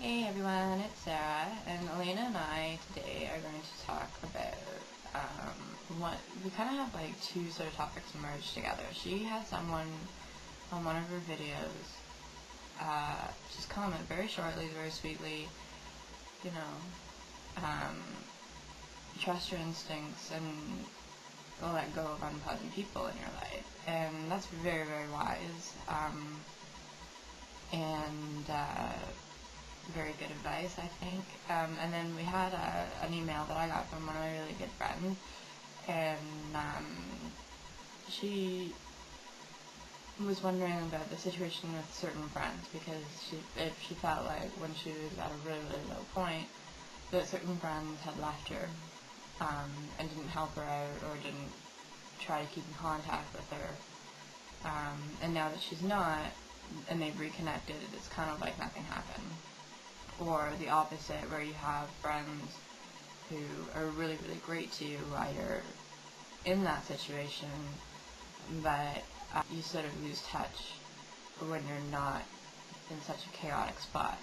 Hey everyone, it's Sarah, and Elena and I today are going to talk about what we kind of have like two sort of topics merged together. She had someone on one of her videos just comment very shortly, very sweetly, you know, trust your instincts and let go of unpleasant people in your life, and that's very, very wise, and very good advice, I think. And then we had an email that I got from one of my really good friends, and she was wondering about the situation with certain friends, because she felt like when she was at a really, really low point, that certain friends had left her, and didn't help her out, or didn't try to keep in contact with her, and now that she's not, and they've reconnected, it's kind of like nothing happened. Or the opposite, where you have friends who are really, really great to you while you're in that situation, but you sort of lose touch when you're not in such a chaotic spot.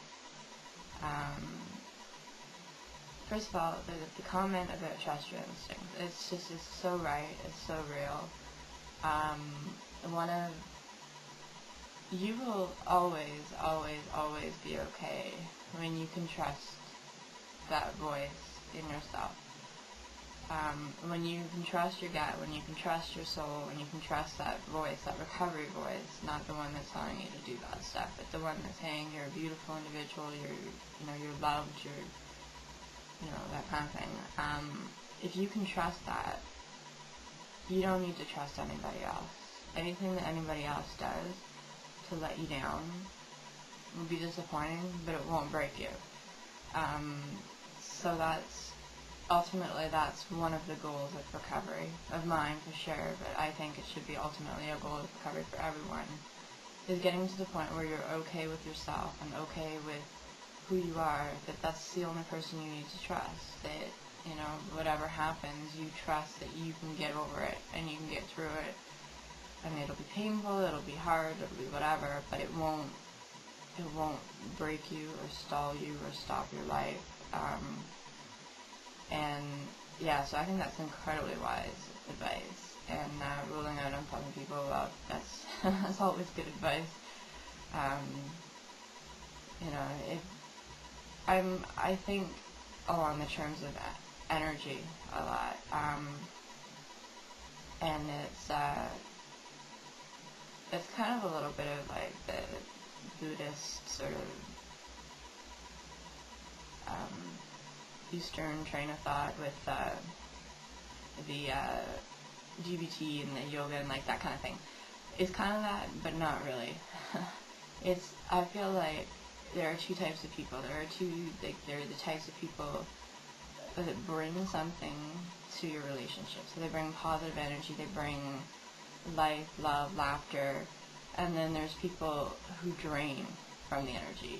First of all, the comment about trust your instincts, it's so right, it's so real. You will always, always, always be okay when you can trust that voice in yourself. When you can trust your gut, when you can trust your soul, when you can trust that voice, that recovery voice, not the one that's telling you to do bad stuff, but the one that's saying you're a beautiful individual, you're loved, that kind of thing. If you can trust that, you don't need to trust anybody else. Anything that anybody else does to let you down will be disappointing, but it won't break you. So ultimately that's one of the goals of recovery, of mine for sure, but I think it should be ultimately a goal of recovery for everyone, is getting to the point where you're okay with yourself and okay with who you are, that's the only person you need to trust, that, whatever happens, you trust that you can get over it and you can get through it. I mean, it'll be painful, it'll be hard, it'll be whatever, but it won't break you or stall you or stop your life. So I think that's incredibly wise advice. And ruling out unpleasant people, well, that's always good advice. I think along the terms of energy a lot, and it's kind of a little bit of like the Buddhist sort of Eastern train of thought with the GBT and the yoga and like that kind of thing. It's kind of that, but not really. I feel like there are two types of people. There are the types of people that bring something to your relationship. So they bring positive energy, they bring life, love, laughter, and then there's people who drain from the energy.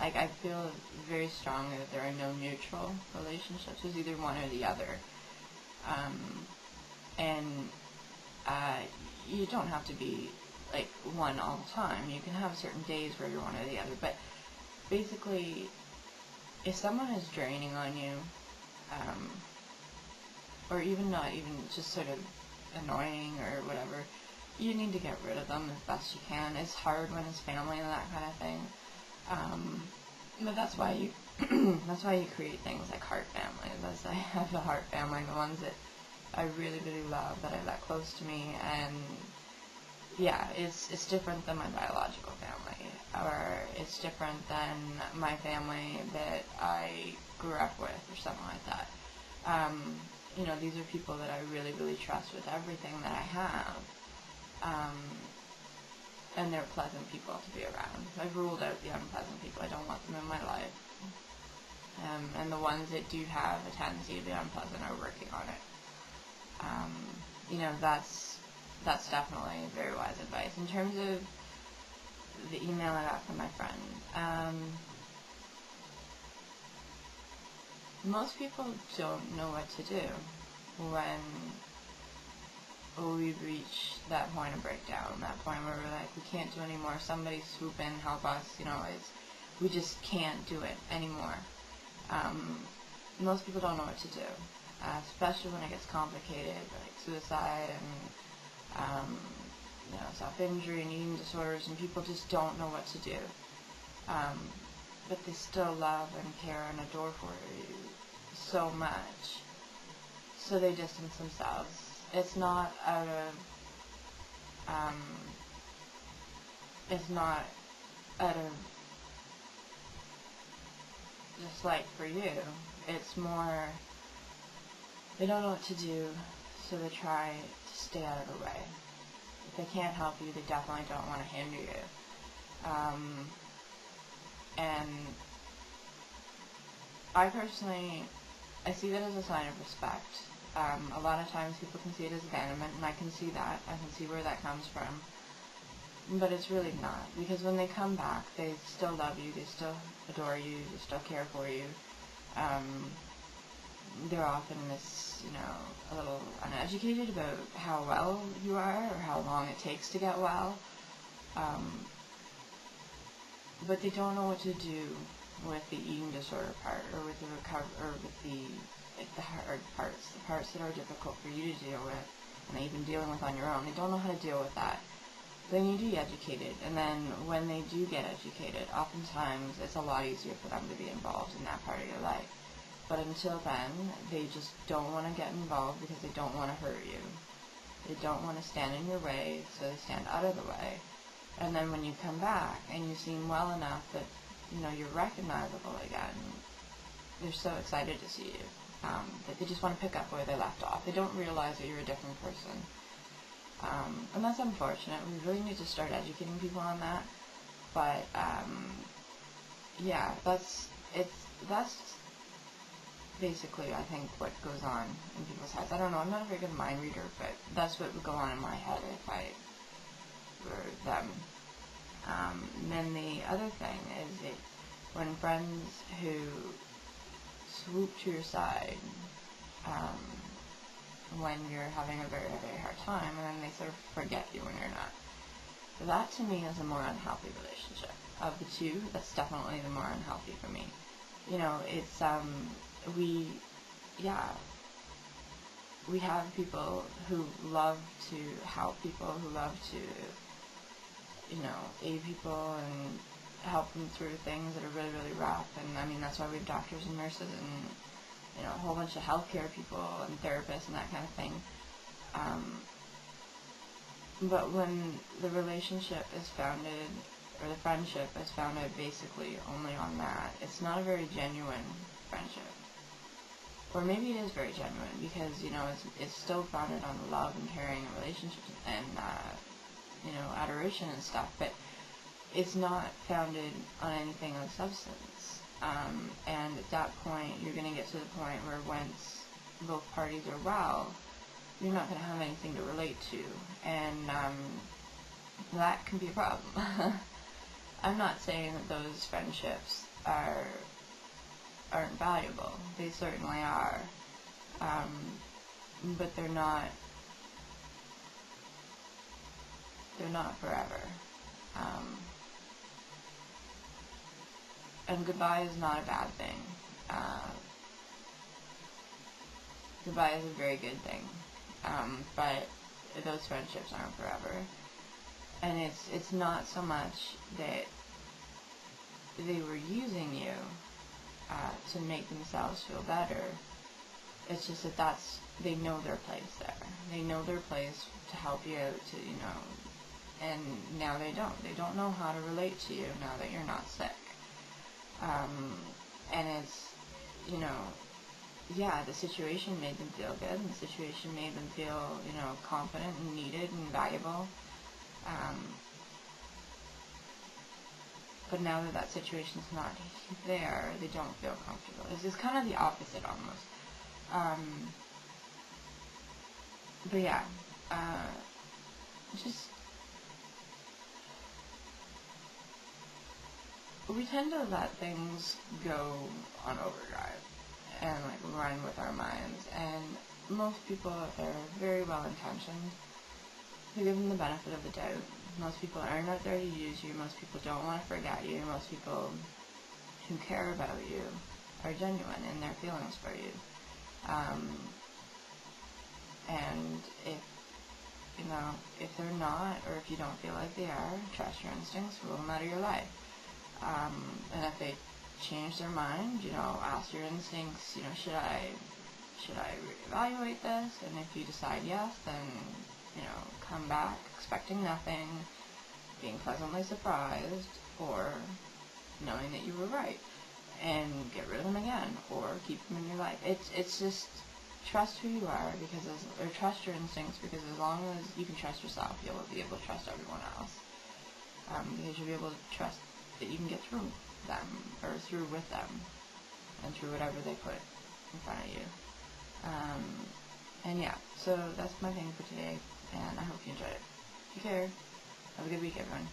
I feel very strongly that there are no neutral relationships. There's either one or the other. You don't have to be like one all the time. You can have certain days where you're one or the other, but basically, if someone is draining on you, or not even just sort of annoying or whatever, you need to get rid of them as best you can. It's hard when it's family and that kind of thing, but that's why you create things like heart families. I have a heart family, the ones that I really, really love, that I let close to me, and yeah, it's different than my biological family, or it's different than my family that I grew up with, or something like that. These are people that I really, really trust with everything that I have, and they're pleasant people to be around. I've ruled out the unpleasant people. I don't want them in my life. And the ones that do have a tendency to be unpleasant are working on it. That's definitely very wise advice. In terms of the email I got from my friend, most people don't know what to do when we reach that point of breakdown, that point where we're like, we can't do anymore, somebody swoop in, help us, we just can't do it anymore. Most people don't know what to do, especially when it gets complicated, like suicide and self-injury and eating disorders, and people just don't know what to do. But they still love and care and adore for you so much, so they distance themselves. It's not out of dislike for you. It's more, they don't know what to do, so they try to stay out of the way. If they can't help you, they definitely don't want to hinder you. And I personally, I see that as a sign of respect. A lot of times people can see it as abandonment, and I can see that. I can see where that comes from. But it's really not, because when they come back, they still love you, they still adore you, they still care for you. They're often a little uneducated about how well you are, or how long it takes to get well. But they don't know what to do with the eating disorder part, or with the or with the hard parts, the parts that are difficult for you to deal with, and that you've been dealing with on your own. They don't know how to deal with that. They need to be educated, and then when they do get educated, oftentimes it's a lot easier for them to be involved in that part of your life. But until then, they just don't want to get involved because they don't want to hurt you. They don't want to stand in your way, so they stand out of the way. And then when you come back and you seem well enough that you're recognizable again, they're so excited to see you that they just want to pick up where they left off. They don't realize that you're a different person. And that's unfortunate. We really need to start educating people on that. But that's basically, I think, what goes on in people's heads. I don't know, I'm not a very good mind reader, but that's what would go on in my head if I were them. Then the other thing is when friends who swoop to your side when you're having a very, very hard time, and then they sort of forget you when you're not. That, to me, is a more unhealthy relationship. Of the two, that's definitely the more unhealthy for me. It's, we have people who love to help people, who love to, aid people and help them through things that are really, really rough. And, I mean, that's why we have doctors and nurses and a whole bunch of healthcare people and therapists and that kind of thing. But when the relationship is founded, or the friendship is founded basically only on that, it's not a very genuine friendship. Or maybe it is very genuine because, it's still founded on love and caring and relationships and, adoration and stuff, but it's not founded on anything of substance. And at that point, you're going to get to the point where once both parties are well, you're not going to have anything to relate to, and that can be a problem. I'm not saying that those friendships aren't valuable. They certainly are, but they're not forever. And goodbye is not a bad thing. Goodbye is a very good thing. But those friendships aren't forever. And it's not so much that they were using you to make themselves feel better. It's just that they know their place there. They know their place to help you out, and now they don't. They don't know how to relate to you now that you're not sick. And it's, the situation made them feel good, and the situation made them feel, confident and needed and valuable. But now that situation's not there, they don't feel comfortable. It's kind of the opposite almost. But yeah, we tend to let things go on overdrive and run with our minds, and most people, if they're very well intentioned, we give them the benefit of the doubt. Most people aren't out there to use you. Most people don't want to forget you. Most people who care about you are genuine in their feelings for you. And if they're not, or if you don't feel like they are, trust your instincts, rule them out of your life. And if they change their mind, ask your instincts, should I reevaluate this? And if you decide yes, then, come back expecting nothing, being pleasantly surprised, or knowing that you were right, and get rid of them again, or keep them in your life. It's just trust who you are, or trust your instincts, because as long as you can trust yourself, you'll be able to trust everyone else. Because you'll be able to trust that you can get through them, or through with them, and through whatever they put in front of you. And yeah, so that's my thing for today, and I hope you enjoyed it. Take care. Have a good week, everyone.